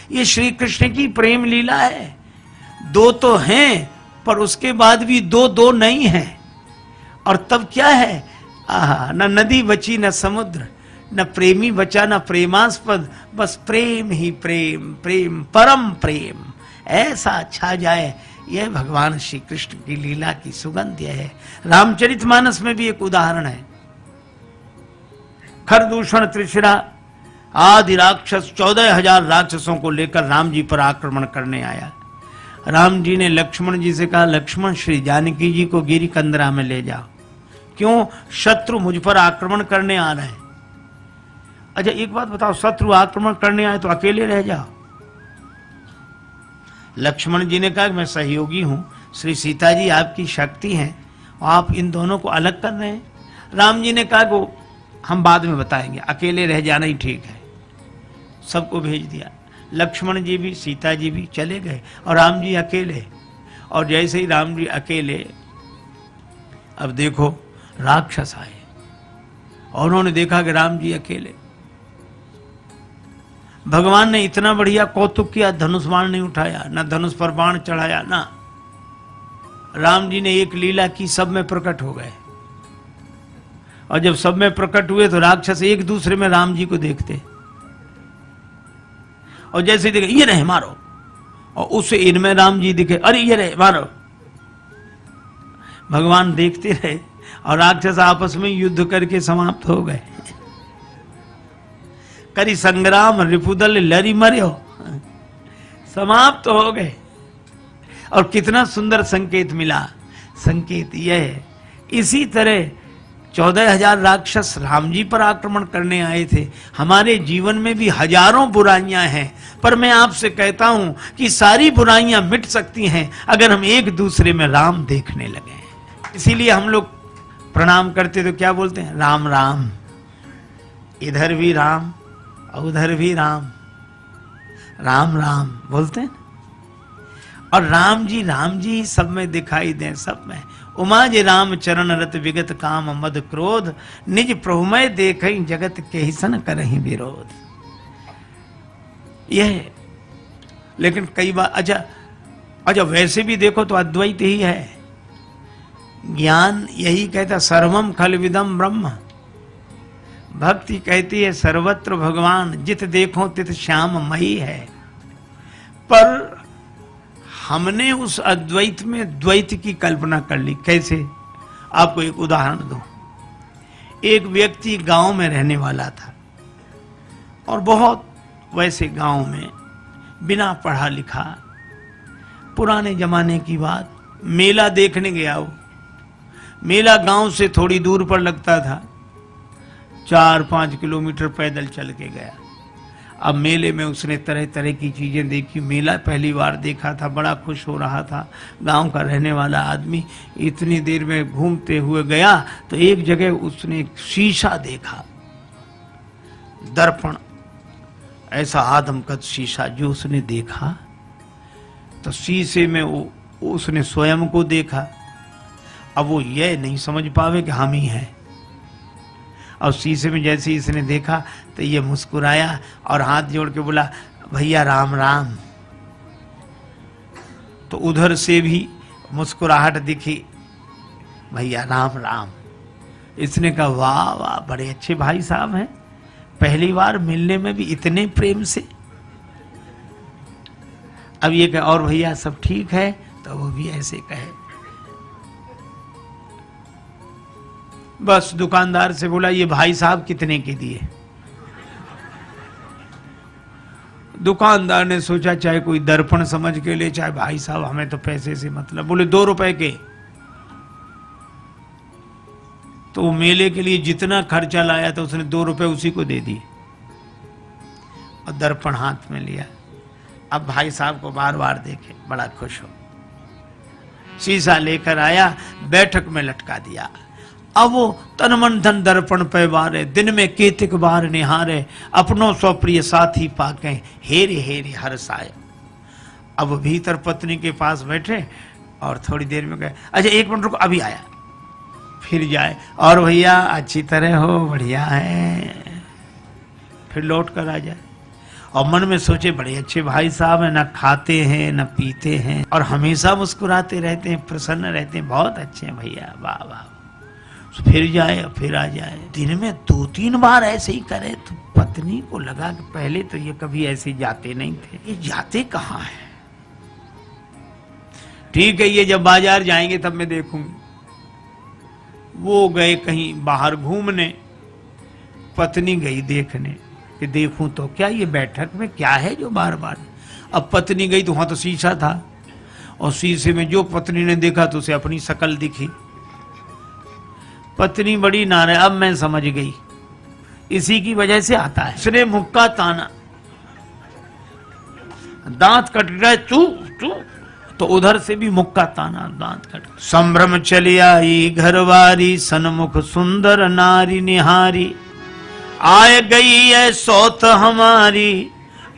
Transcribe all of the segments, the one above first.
ये श्री कृष्ण की प्रेम लीला है। दो तो हैं पर उसके बाद भी दो दो नहीं है। और तब क्या है, आहा, न नदी बची न समुद्र, न प्रेमी बचा न प्रेमास्पद, बस प्रेम ही प्रेम, प्रेम परम प्रेम ऐसा छा जाए। यह भगवान श्री कृष्ण की लीला की सुगंध है। रामचरितमानस में भी एक उदाहरण है। खरदूषण त्रिशिरा आदि राक्षस 14,000 राक्षसों को लेकर राम जी पर आक्रमण करने आया। राम जी ने लक्ष्मण जी से कहा, लक्ष्मण श्री जानकी जी को गिरी कंदरा में ले जाओ। क्यों? शत्रु मुझ पर आक्रमण करने आ रहे हैं। अच्छा एक बात बताओ, शत्रु आक्रमण करने आए तो अकेले रह जाओ? लक्ष्मण जी ने कहा मैं सहयोगी हूं, श्री सीता जी आपकी शक्ति हैं, आप इन दोनों को अलग कर रहे हैं। राम जी ने कहा कि हम बाद में बताएंगे, अकेले रह जाना ही ठीक है। सबको भेज दिया। लक्ष्मण जी भी सीता जी भी चले गए और राम जी अकेले। और जैसे ही राम जी अकेले, अब देखो राक्षस आए और उन्होंने देखा कि राम जी अकेले। भगवान ने इतना बढ़िया कौतुक किया, धनुष बाण नहीं उठाया, ना धनुष पर बाण चढ़ाया, ना। राम जी ने एक लीला की, सब में प्रकट हो गए। और जब सब में प्रकट हुए तो राक्षस एक दूसरे में राम जी को देखते और जैसे देखे ये रहे मारो, और उससे इनमें राम जी दिखे, अरे ये रहे मारो। भगवान देखते रहे और राक्षस आपस में युद्ध करके समाप्त हो गए। करी संग्राम रिपुदल लरी मर्यो, समाप्त हो गए। और कितना सुंदर संकेत मिला। संकेत यह है, इसी तरह 14,000 राक्षस राम जी पर आक्रमण करने आए थे। हमारे जीवन में भी हजारों बुराइयां हैं, पर मैं आपसे कहता हूं कि सारी बुराइयां मिट सकती हैं अगर हम एक दूसरे में राम देखने लगे। इसीलिए हम लोग प्रणाम करते तो क्या बोलते हैं, राम राम, इधर भी राम और उधर भी राम, राम राम बोलते हैं। और राम जी सब में दिखाई दें, सब में। उमा जे राम चरण रत विगत काम मद क्रोध, निज प्रभुमय देखई जगत के हिसन करहि विरोध। यह लेकिन कई बार अच्छा वैसे भी देखो तो अद्वैत ही है। ज्ञान यही कहता सर्वम खलविदम ब्रह्म, भक्ति कहती है सर्वत्र भगवान, जित देखो तित श्याम मई है। पर हमने उस अद्वैत में द्वैत की कल्पना कर ली। कैसे? आपको एक उदाहरण दूं। एक व्यक्ति गांव में रहने वाला था और बहुत वैसे गांव में बिना पढ़ा लिखा, पुराने जमाने की बात, मेला देखने गया। वो मेला गांव से थोड़ी दूर पर लगता था, 4-5 किलोमीटर पैदल चल के गया। अब मेले में उसने तरह तरह की चीजें देखी। मेला पहली बार देखा था, बड़ा खुश हो रहा था। गांव का रहने वाला आदमी इतनी देर में घूमते हुए गया तो एक जगह उसने शीशा देखा, दर्पण, ऐसा आदमकद शीशा जो उसने देखा। तो शीशे में उसने स्वयं को देखा। अब वो ये नहीं समझ पावे कि हम ही हैं। और शीशे में जैसे ही इसने देखा तो ये मुस्कुराया और हाथ जोड़ के बोला, भैया राम राम। तो उधर से भी मुस्कुराहट दिखी, भैया राम राम। इसने कहा वाह वाह, बड़े अच्छे भाई साहब हैं, पहली बार मिलने में भी इतने प्रेम से। अब ये कहे और भैया सब ठीक है, तो वो भी ऐसे कहे। बस दुकानदार से बोला ये भाई साहब कितने के दिए? दुकानदार ने सोचा चाहे कोई दर्पण समझ के ले, चाहे भाई साहब हमें तो पैसे से मतलब। बोले 2 रुपए के। तो मेले के लिए जितना खर्चा लाया था उसने 2 रुपए उसी को दे दिए और दर्पण हाथ में लिया। अब भाई साहब को बार बार देखे, बड़ा खुश हो। शीशा लेकर आया, बैठक में लटका दिया। अब वो तन मन धन दर्पण पे बारे, दिन में केतिक बार निहारे, अपनों स्वप्रिय साथी पाके, हेरे हेरे हर्ष आए। अब भीतर पत्नी के पास बैठे और थोड़ी देर में गए, अच्छा 1 मिनट रुको, अभी आया। फिर जाए, और भैया अच्छी तरह हो, बढ़िया है। फिर लौट कर आ जाए और मन में सोचे बड़े अच्छे भाई साहब हैं, ना खाते हैं ना पीते हैं और हमेशा मुस्कुराते रहते हैं, प्रसन्न रहते हैं, बहुत अच्छे हैं भैया, वाह वाह। फिर जाए फिर आ जाए, दिन में 2-3 बार ऐसे ही करे तो पत्नी को लगा कि पहले तो ये कभी ऐसे जाते नहीं थे, ये जाते कहाँ हैं। ठीक है, ये जब बाजार जाएंगे तब मैं देखूंगी। वो गए कहीं बाहर घूमने, पत्नी गई देखने कि देखूं तो क्या ये बैठक में क्या है जो बार बार। अब पत्नी गई तो वहां तो शीशा था और शीशे में जो पत्नी ने देखा तो उसे अपनी शक्ल दिखी। पत्नी बड़ी नाराज, अब मैं समझ गई इसी की वजह से आता है। इसने मुक्का ताना, दांत कट गए, चू चू, तो उधर से भी मुक्का ताना, दांत कट। संभ्रम चली आई घरवारी, सन्मुख सुंदर नारी निहारी, आय गई है सौत हमारी,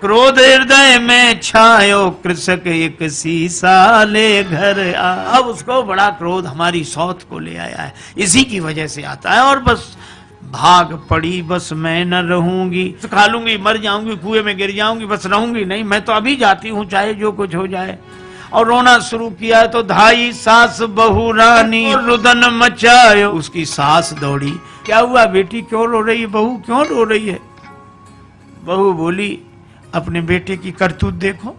क्रोध हृदय में छायो, कृषक एक सीसा ले घर आ। अब उसको बड़ा क्रोध हमारी सौत को ले आया है, इसी की वजह से आता है। और बस भाग पड़ी, बस मैं न रहूंगी, खा लूंगी, मर जाऊंगी, कुएं में गिर जाऊंगी, बस रहूंगी नहीं, मैं तो अभी जाती हूँ चाहे जो कुछ हो जाए। और रोना शुरू किया तो धाई सास बहू रानी, रुदन मचायो। उसकी सास दौड़ी, क्या हुआ बेटी, क्यों रो रही है, बहू क्यों रो रही है। बहू बोली, अपने बेटे की करतूत देखो,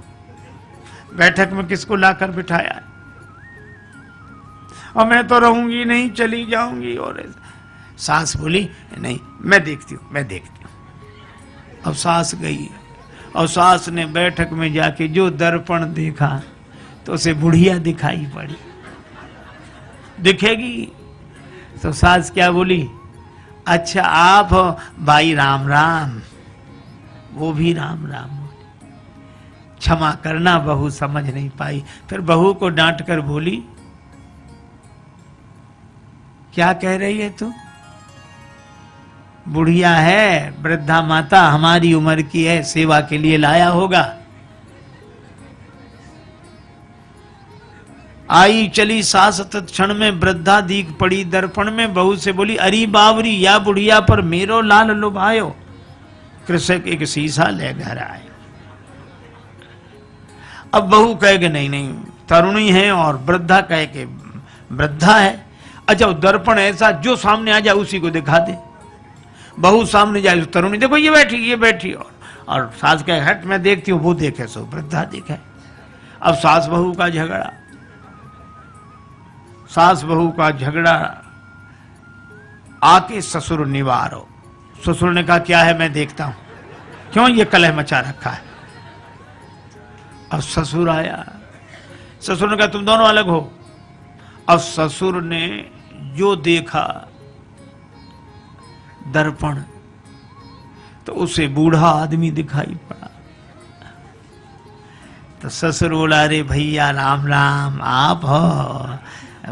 बैठक में किसको लाकर बिठाया है, और मैं तो रहूंगी नहीं, चली जाऊंगी। और सास बोली, नहीं मैं देखती हूँ, मैं देखती हूँ। अब सास गई और सास ने बैठक में जाके जो दर्पण देखा तो उसे बुढ़िया दिखाई पड़ी। दिखेगी तो सास क्या बोली, अच्छा आप हो भाई, राम राम। वो भी राम राम बोली। क्षमा करना, बहू समझ नहीं पाई। फिर बहू को डांट कर बोली, क्या कह रही है तू, बुढ़िया है, वृद्धा माता, हमारी उम्र की है, सेवा के लिए लाया होगा। आई चली सास तत्क्षण में, वृद्धा दीख पड़ी दर्पण में, बहू से बोली, अरी बावरी, या बुढ़िया पर मेरो लाल लुभायो, कृषक एक शीशा ले घर आए। अब बहू कहे कि नहीं नहीं, तरुणी है, और वृद्धा कहे कि वृद्धा है। अच्छा, दर्पण ऐसा जो सामने आ जाए उसी को दिखा दे। बहू सामने जाए, तरुणी देखो ये बैठी, ये बैठी, और सास कहे हट मैं देखती हूँ, वो देखे सो वृद्धा देखे। अब सास बहू का झगड़ा, सास बहू का झगड़ा, आके ससुर निवारो। ससुर ने कहा क्या है, मैं देखता हूं, क्यों ये कलह मचा रखा है। अब ससुर आया, ससुर ने कहा तुम दोनों अलग हो। अब ससुर ने जो देखा दर्पण, तो उसे बूढ़ा आदमी दिखाई पड़ा। तो ससुर बोला, अरे भैया राम राम, आप हो,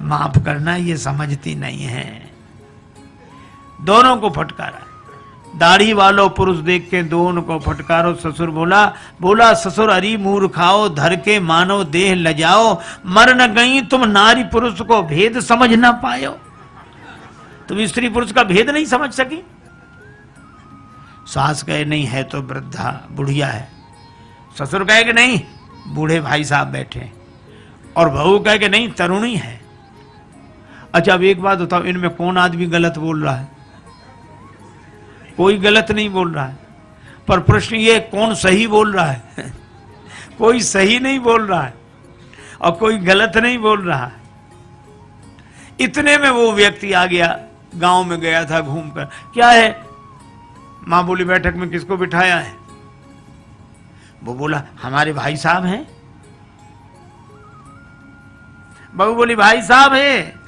माफ करना, ये समझती नहीं है। दोनों को फटकारा, दाढ़ी वालों पुरुष देख के दोनों को फटकारो। ससुर बोला ससुर, अरी मूर्खाओ, धर के मानो देह लजाओ, मर न गई तुम नारी पुरुष को भेद समझ ना पायो। तुम स्त्री पुरुष का भेद नहीं समझ सकी। सास कहे नहीं है तो वृद्धा बुढ़िया है। ससुर कहे कि नहीं, बूढ़े भाई साहब बैठे। और बहू कहे कि नहीं, तरुणी है। अच्छा, अब एक बात बताओ, इनमें कौन आदमी गलत बोल रहा है? कोई गलत नहीं बोल रहा है, पर प्रश्न ये कौन सही बोल रहा है? कोई सही नहीं बोल रहा है और कोई गलत नहीं बोल रहा है। इतने में वो व्यक्ति आ गया, गांव में गया था घूमकर। क्या है? मां बोली बैठक में किसको बिठाया है? वो बोला हमारे भाई साहब हैं। बहू बोली भाई साहब है।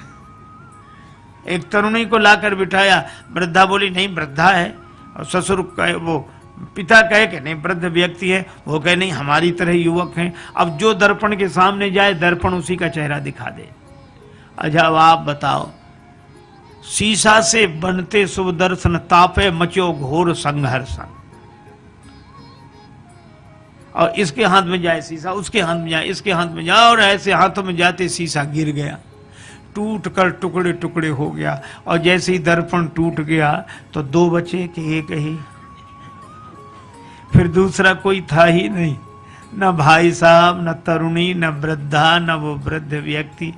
एक तरुणी को लाकर बिठाया। वृद्धा बोली नहीं, वृद्धा है। और ससुर कहे, वो पिता कहे कि नहीं, वृद्ध व्यक्ति है। वो कहे नहीं, हमारी तरह युवक हैं। अब जो दर्पण के सामने जाए, दर्पण उसी का चेहरा दिखा दे। अच्छा, अब आप बताओ, शीशा से बनते शुभ दर्शन, तापे मचो घोर संघर्ष। और इसके हाथ में जाए शीशा, उसके हाथ में जाए, इसके हाथ में जाए, और ऐसे हाथों में जाते शीशा गिर गया, टूट कर टुकड़े टुकड़े हो गया। और जैसे ही दर्पण टूट गया तो दो बचे कि एक ही। फिर फिर दूसरा कोई था ही नहीं, न भाई साहब, न तरुणी, न वृद्धा, न वो वृद्ध व्यक्ति,